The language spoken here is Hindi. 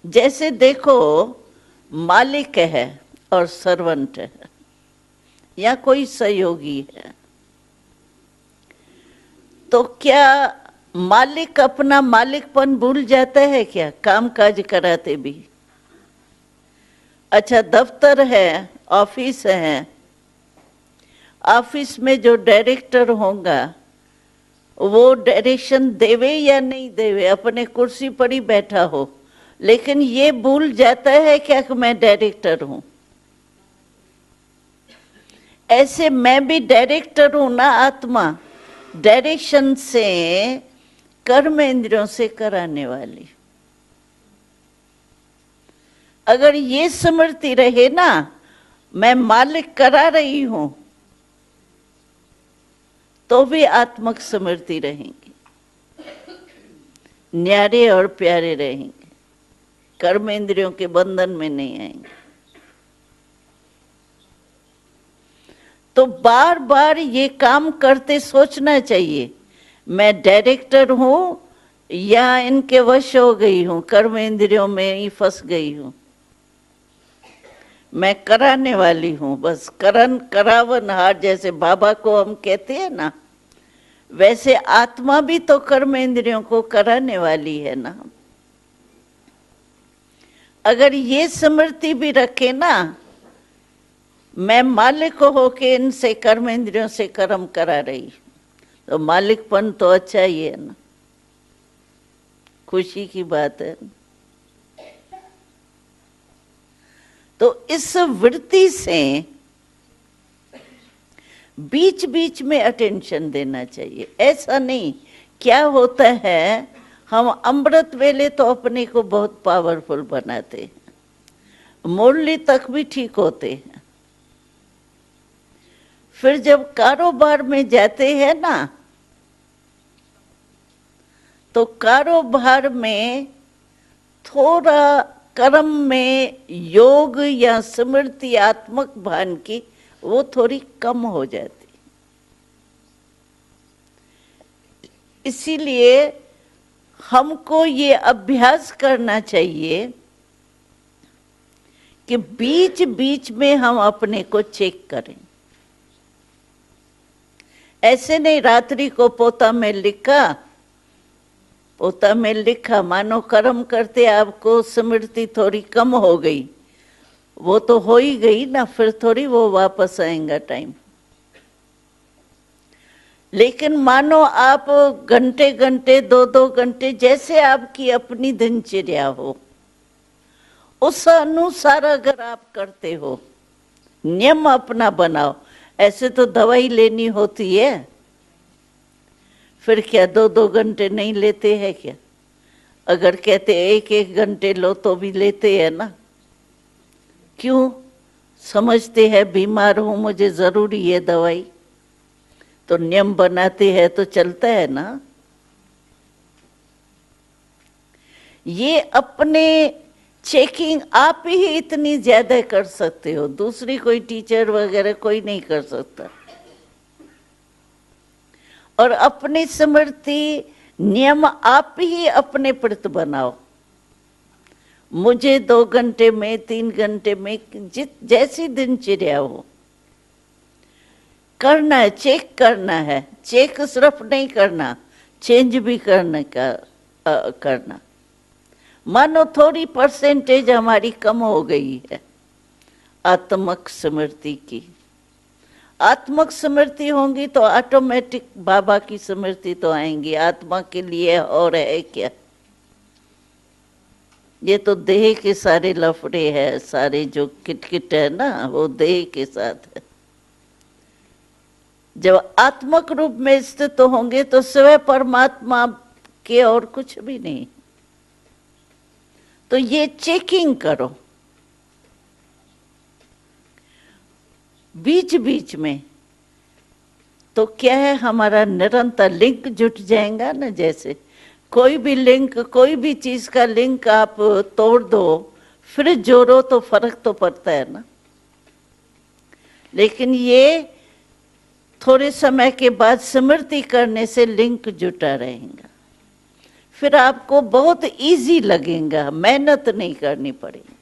जैसे देखो, मालिक है और सर्वेंट है या कोई सहयोगी है, तो क्या मालिक अपना मालिकपन भूल जाता है क्या काम काज कराते भी? अच्छा, दफ्तर है, ऑफिस है, ऑफिस में जो डायरेक्टर होगा वो डायरेक्शन देवे या नहीं देवे, अपने कुर्सी पर ही बैठा हो, लेकिन ये भूल जाता है क्या कि मैं डायरेक्टर हूं। ऐसे मैं भी डायरेक्टर हूं ना, आत्मा डायरेक्शन से, कर्म इंद्रियों से कराने वाली। अगर ये स्मृति रहे ना, मैं मालिक करा रही हूं, तो भी आत्मक स्मृति रहेंगी, न्यारे और प्यारे रहेंगे, कर्म इंद्रियों के बंधन में नहीं आएंगे। तो बार बार ये काम करते सोचना चाहिए, मैं डायरेक्टर हूं या इनके वश हो गई हूं, कर्म इंद्रियों में ही फंस गई हूं। मैं कराने वाली हूं, बस करन करावन हार, जैसे बाबा को हम कहते हैं ना, वैसे आत्मा भी तो कर्म इंद्रियों को कराने वाली है ना। अगर ये स्मृति भी रखे ना, मैं मालिक होके इनसे कर्म इंद्रियों से कर्म करा रही, तो मालिकपन तो अच्छा ही है ना, खुशी की बात है। तो इस वृत्ति से बीच बीच में अटेंशन देना चाहिए। ऐसा नहीं, क्या होता है, हम अमृत वेले तो अपने को बहुत पावरफुल बनाते हैं, मुरली तक भी ठीक होते हैं, फिर जब कारोबार में जाते हैं ना, तो कारोबार में थोड़ा कर्म में योग या स्मृति आत्मक भान की वो थोड़ी कम हो जाती। इसीलिए हमको ये अभ्यास करना चाहिए कि बीच बीच में हम अपने को चेक करें। ऐसे नहीं रात्रि को पोता में मानो कर्म करते आपको स्मृति थोड़ी कम हो गई, वो तो हो ही गई ना, फिर थोड़ी वो वापस आएगा टाइम। लेकिन मानो आप घंटे घंटे 2-2 घंटे, जैसे आपकी अपनी दिनचर्या हो, उस अनुसार अगर आप करते हो, नियम अपना बनाओ। ऐसे तो दवाई लेनी होती है, फिर क्या 2-2 घंटे नहीं लेते हैं क्या? अगर कहते 1-1 घंटे लो तो भी लेते हैं ना। क्यों? समझते हैं बीमार हूं, मुझे जरूरी है दवाई, तो नियम बनाते हैं तो चलता है ना। ये अपने चेकिंग आप ही इतनी ज्यादा कर सकते हो, दूसरी कोई टीचर वगैरह कोई नहीं कर सकता। और अपनी स्मृति नियम आप ही अपने प्रति बनाओ। मुझे 2 घंटे में, 3 घंटे में, जैसी दिनचर्या हो करना है, चेक करना है। चेक सिर्फ नहीं करना, चेंज भी करना। मानो थोड़ी परसेंटेज हमारी कम हो गई है आत्मक स्मृति की। आत्मक स्मृति होंगी तो ऑटोमेटिक बाबा की स्मृति तो आएंगी। आत्मा के लिए और है क्या? ये तो देह के सारे लफड़े हैं, सारे जो किटकिट है ना, वो देह के साथ है। जब आत्मक रूप में स्थित होंगे तो स्वयं परमात्मा के और कुछ भी नहीं। तो ये चेकिंग करो बीच बीच में, तो क्या है, हमारा निरंतर लिंक जुट जाएगा ना। जैसे कोई भी लिंक, कोई भी चीज का लिंक आप तोड़ दो फिर जोड़ो तो फर्क तो पड़ता है ना। लेकिन ये थोड़े समय के बाद स्मृति करने से लिंक जुटा रहेगा, फिर आपको बहुत इजी लगेगा, मेहनत नहीं करनी पड़ेगी।